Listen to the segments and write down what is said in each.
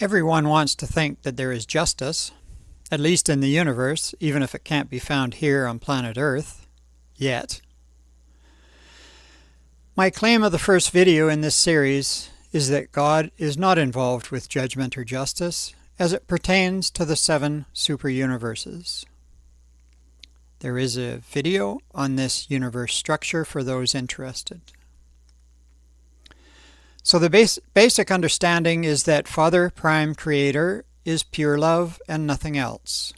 Everyone wants to think that there is justice, at least in the universe, even if it can't be found here on planet Earth, yet. My claim of the first video in this series is that God is not involved with judgment or justice as it pertains to the 7 superuniverses. There is a video on this universe structure for those interested. So the basic understanding is that Father Prime Creator is pure love and nothing else.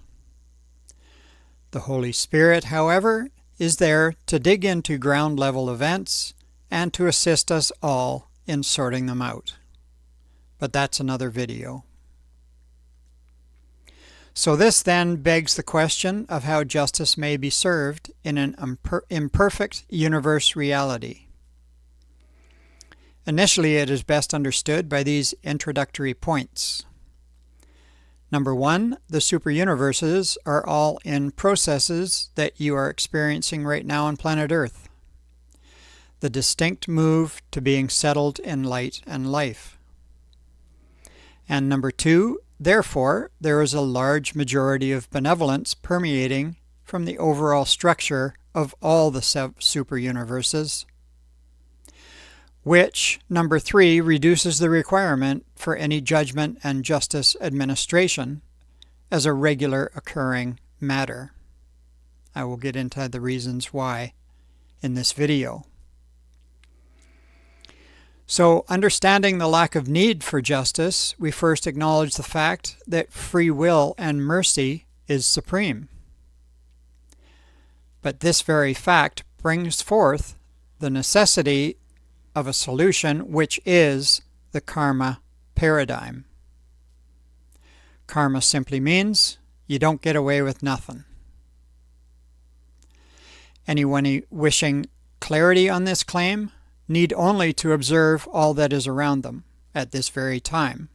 The Holy Spirit, however, is there to dig into ground level events and to assist us all in sorting them out. But that's another video. So this then begs the question of how justice may be served in an imperfect universe reality. Initially, it is best understood by these introductory points. Number 1, the superuniverses are all in processes that you are experiencing right now on planet Earth. The distinct move to being settled in light and life. And number 2, therefore, there is a large majority of benevolence permeating from the overall structure of all the superuniverses, which, number 3, reduces the requirement for any judgment and justice administration as a regular occurring matter. I will get into the reasons why in this video. So, understanding the lack of need for justice, we first acknowledge the fact that free will and mercy is supreme. But this very fact brings forth the necessity of a solution, which is the karma paradigm. Karma simply means you don't get away with nothing. Anyone wishing clarity on this claim need only to observe all that is around them at this very time,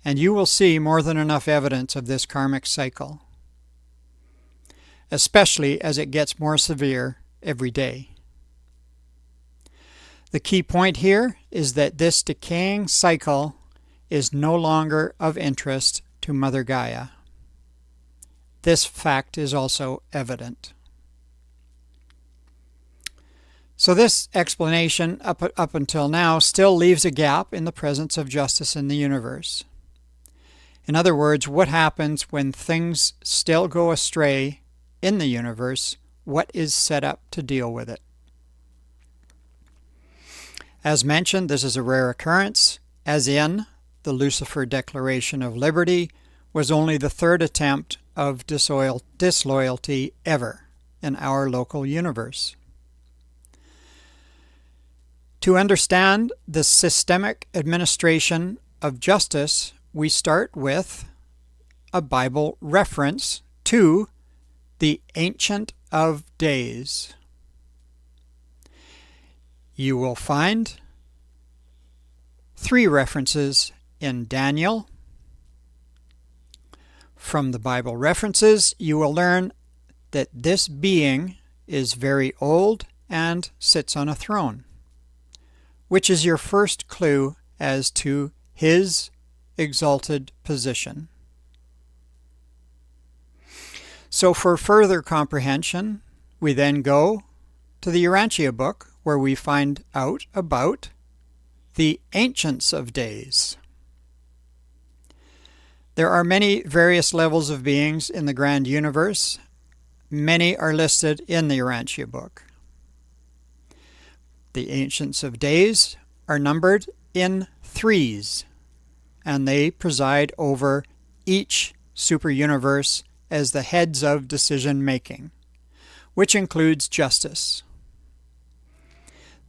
and you will see more than enough evidence of this karmic cycle, especially as it gets more severe every day. The key point here is that this decaying cycle is no longer of interest to Mother Gaia. This fact is also evident. So this explanation up until now still leaves a gap in the presence of justice in the universe. In other words, what happens when things still go astray in the universe? What is set up to deal with it? As mentioned, this is a rare occurrence, as in the Lucifer Declaration of Liberty was only the 3rd attempt of disloyalty ever in our local universe. To understand the systemic administration of justice, we start with a Bible reference to the Ancient of Days. You will find 3 references in Daniel. From the Bible references, you will learn that this being is very old and sits on a throne, which is your first clue as to his exalted position. So for further comprehension, we then go to the Urantia book, where we find out about the Ancients of Days. There are many various levels of beings in the grand universe. Many are listed in the Urantia book. The Ancients of Days are numbered in 3s, and they preside over each superuniverse as the heads of decision-making, which includes justice.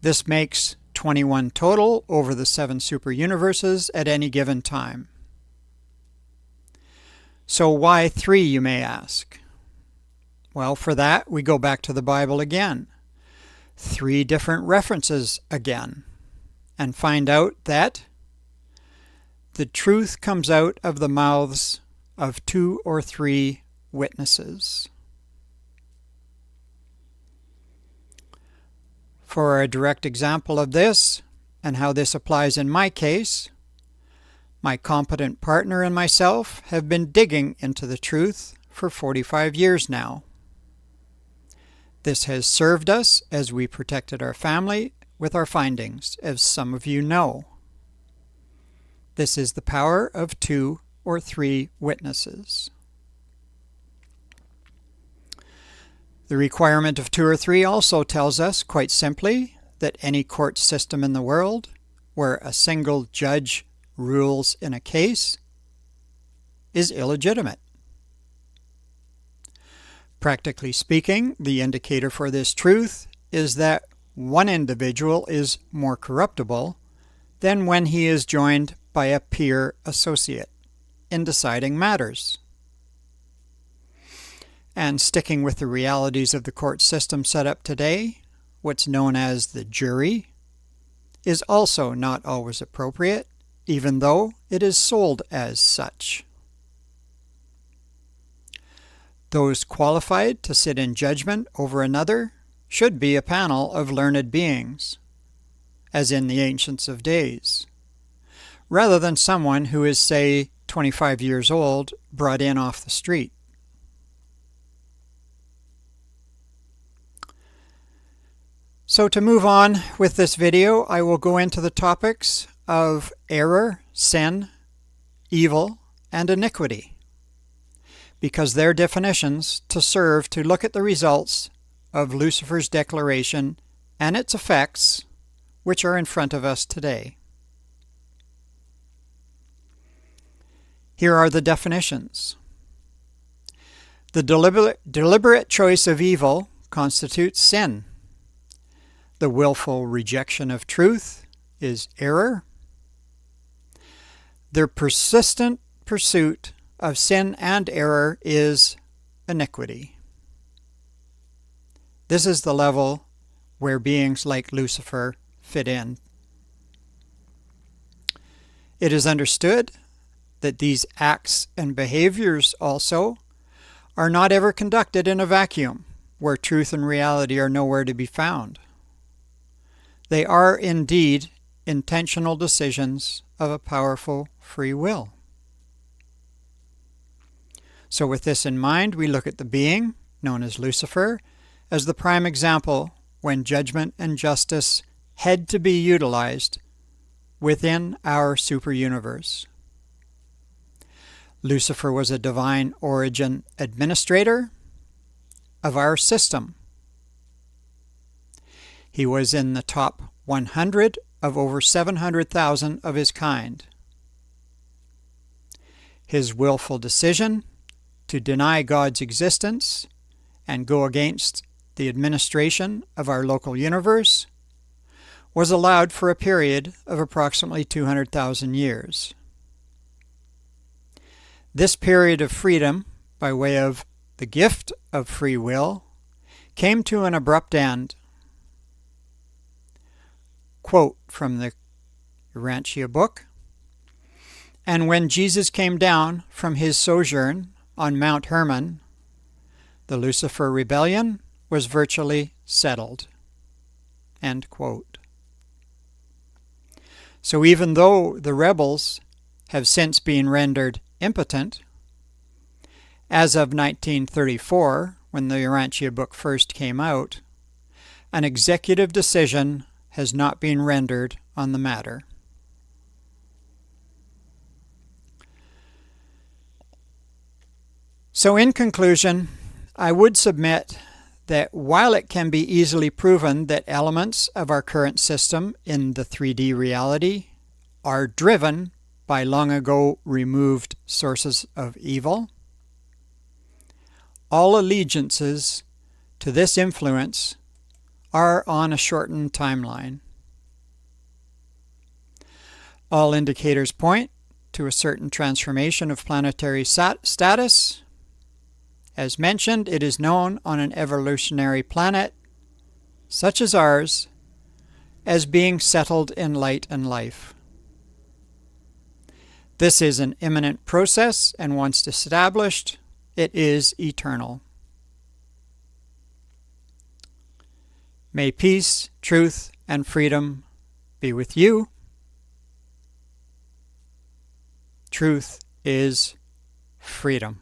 This makes 21 total over the 7 superuniverses at any given time. So why 3, you may ask? Well, for that, we go back to the Bible again. 3 different references again, and find out that the truth comes out of the mouths of 2 or 3 witnesses. For a direct example of this, and how this applies in my case, My competent partner and myself have been digging into the truth for 45 years now. This has served us as we protected our family with our findings, as some of you know. This is the power of 2 or 3 witnesses. The requirement of 2 or 3 also tells us, quite simply, that any court system in the world where a single judge rules in a case is illegitimate. Practically speaking, the indicator for this truth is that one individual is more corruptible than when he is joined by a peer associate in deciding matters. And sticking with the realities of the court system set up today, what's known as the jury is also not always appropriate, even though it is sold as such. Those qualified to sit in judgment over another should be a panel of learned beings, as in the ancients of days, rather than someone who is, say, 25 years old, brought in off the street. So to move on with this video, I will go into the topics of error, sin, evil, and iniquity, because they're definitions to serve to look at the results of Lucifer's declaration and its effects, which are in front of us today. Here are the definitions. The deliberate choice of evil constitutes sin. The willful rejection of truth is error. The persistent pursuit of sin and error is iniquity. This is the level where beings like Lucifer fit in. It is understood that these acts and behaviors also are not ever conducted in a vacuum, where truth and reality are nowhere to be found. They are indeed intentional decisions of a powerful free will. So with this in mind, we look at the being, known as Lucifer, as the prime example when judgment and justice had to be utilized within our superuniverse. Lucifer was a divine origin administrator of our system. He was in the top 100 of over 700,000 of his kind. His willful decision to deny God's existence and go against the administration of our local universe was allowed for a period of approximately 200,000 years. This period of freedom, by way of the gift of free will, came to an abrupt end. Quote from the Urantia book, "And when Jesus came down from his sojourn on Mount Hermon, the Lucifer rebellion was virtually settled." End quote. So even though the rebels have since been rendered impotent, as of 1934, when the Urantia book first came out, an executive decision has not been rendered on the matter. So in conclusion, I would submit that while it can be easily proven that elements of our current system in the 3D reality are driven by long ago removed sources of evil, all allegiances to this influence are on a shortened timeline. All indicators point to a certain transformation of planetary status. As mentioned, it is known on an evolutionary planet, such as ours, as being settled in light and life. This is an imminent process, and once established, it is eternal. May peace, truth, and freedom be with you. truth is freedom.